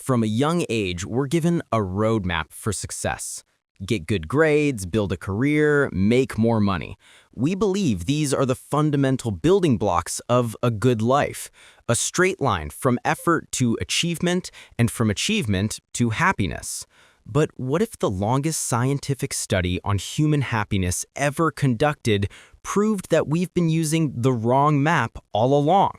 From a young age, we're given a roadmap for success. Get good grades, build a career, make more money. We believe these are the fundamental building blocks of a good life, a straight line from effort to achievement and from achievement to happiness. But what if the longest scientific study on human happiness ever conducted proved that we've been using the wrong map all along?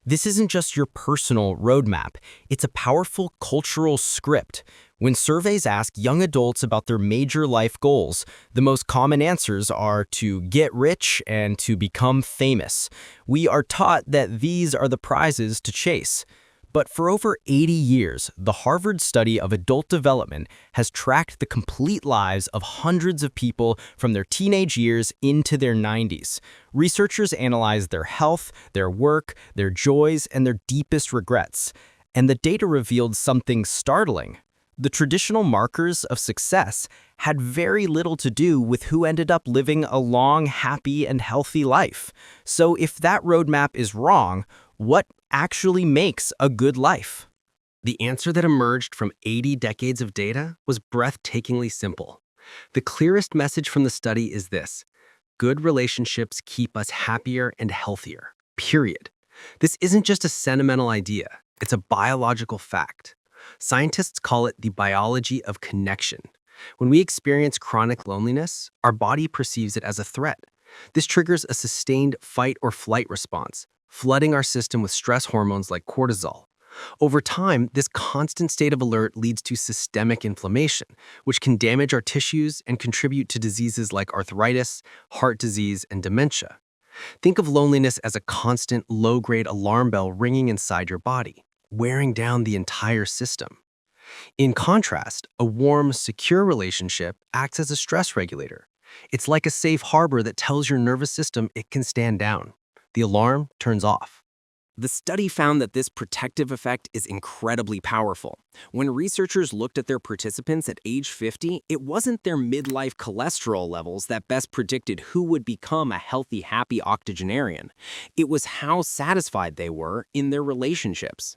This isn't just your personal roadmap, it's a powerful cultural script. When surveys ask young adults about their major life goals, the most common answers are to get rich and to become famous. We are taught that these are the prizes to chase. But for over 80 years, the Harvard study of adult development has tracked the complete lives of hundreds of people from their teenage years into their 90s. Researchers analyzed their health, their work, their joys, and their deepest regrets. And the data revealed something startling. The traditional markers of success had very little to do with who ended up living a long, happy, and healthy life. So if that roadmap is wrong, what actually makes a good life? The answer that emerged from 80 decades of data was breathtakingly simple. The clearest message from the study is this: good relationships keep us happier and healthier, period. This isn't just a sentimental idea, it's a biological fact. Scientists call it the biology of connection. When we experience chronic loneliness, our body perceives it as a threat. This triggers a sustained fight or flight response, flooding our system with stress hormones like cortisol. Over time, this constant state of alert leads to systemic inflammation, which can damage our tissues and contribute to diseases like arthritis, heart disease, and dementia. Think of loneliness as a constant, low-grade alarm bell ringing inside your body, wearing down the entire system. In contrast, a warm, secure relationship acts as a stress regulator. It's like a safe harbor that tells your nervous system it can stand down. The alarm turns off. The study found that this protective effect is incredibly powerful. When researchers looked at their participants at age 50, it wasn't their midlife cholesterol levels that best predicted who would become a healthy, happy octogenarian. It was how satisfied they were in their relationships.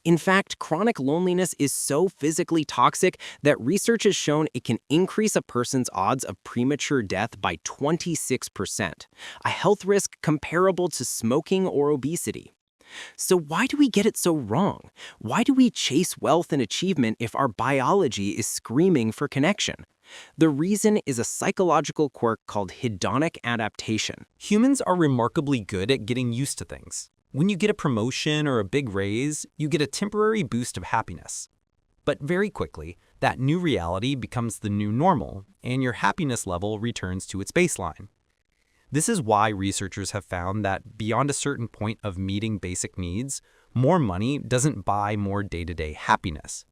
In fact, chronic loneliness is so physically toxic that research has shown it can increase a person's odds of premature death by 26%, a health risk comparable to smoking or obesity. So why do we get it so wrong? Why do we chase wealth and achievement if our biology is screaming for connection? The reason is a psychological quirk called hedonic adaptation. Humans are remarkably good at getting used to things. When you get a promotion or a big raise, you get a temporary boost of happiness. But very quickly, that new reality becomes the new normal, and your happiness level returns to its baseline. This is why researchers have found that beyond a certain point of meeting basic needs, more money doesn't buy more day-to-day happiness.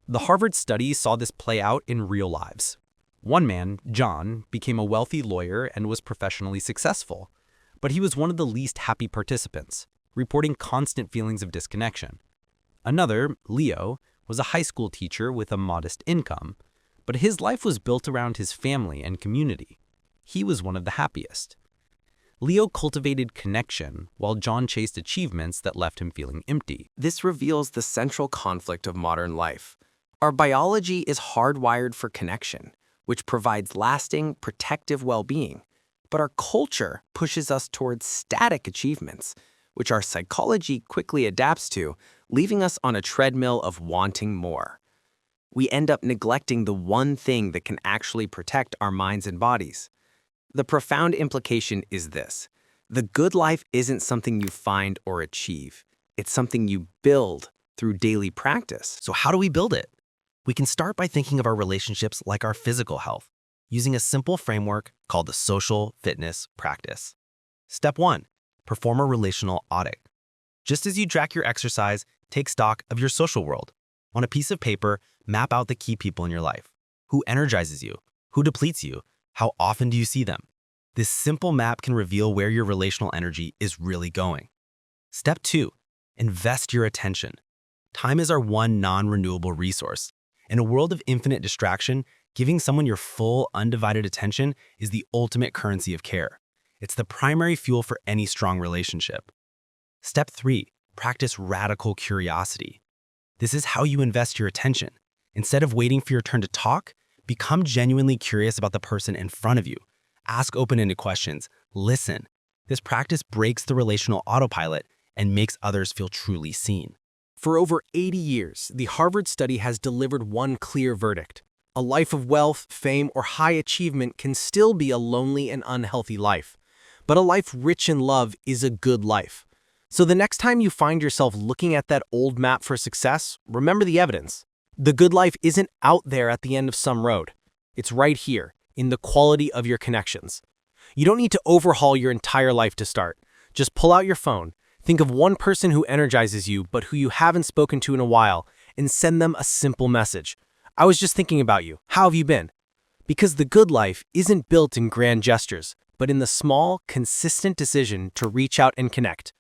The Harvard study saw this play out in real lives. One man, John, became a wealthy lawyer and was professionally successful, but he was one of the least happy participants, reporting constant feelings of disconnection. Another, Leo, was a high school teacher with a modest income, but his life was built around his family and community. He was one of the happiest. Leo cultivated connection, while John chased achievements that left him feeling empty. This reveals the central conflict of modern life. Our biology is hardwired for connection, which provides lasting, protective well-being. But our culture pushes us towards static achievements, which our psychology quickly adapts to, leaving us on a treadmill of wanting more. We end up neglecting the one thing that can actually protect our minds and bodies. The profound implication is this: the good life isn't something you find or achieve. It's something you build through daily practice. So how do we build it? We can start by thinking of our relationships like our physical health, using a simple framework called the social fitness practice. Step 1. Perform a relational audit. Just as you track your exercise, take stock of your social world. On a piece of paper, map out the key people in your life. Who energizes you? Who depletes you? How often do you see them? This simple map can reveal where your relational energy is really going. Step 2. Invest your attention. Time is our one non-renewable resource. In a world of infinite distraction, giving someone your full, undivided attention is the ultimate currency of care. It's the primary fuel for any strong relationship. Step 3. Practice radical curiosity. This is how you invest your attention. Instead of waiting for your turn to talk, become genuinely curious about the person in front of you. Ask open-ended questions. Listen. This practice breaks the relational autopilot and makes others feel truly seen. For over 80 years, the Harvard study has delivered one clear verdict. A life of wealth, fame, or high achievement can still be a lonely and unhealthy life. But a life rich in love is a good life. So the next time you find yourself looking at that old map for success, remember the evidence. The good life isn't out there at the end of some road. It's right here, in the quality of your connections. You don't need to overhaul your entire life to start. Just pull out your phone, think of one person who energizes you but who you haven't spoken to in a while, and send them a simple message. I was just thinking about you. How have you been? Because the good life isn't built in grand gestures, but in the small, consistent decision to reach out and connect.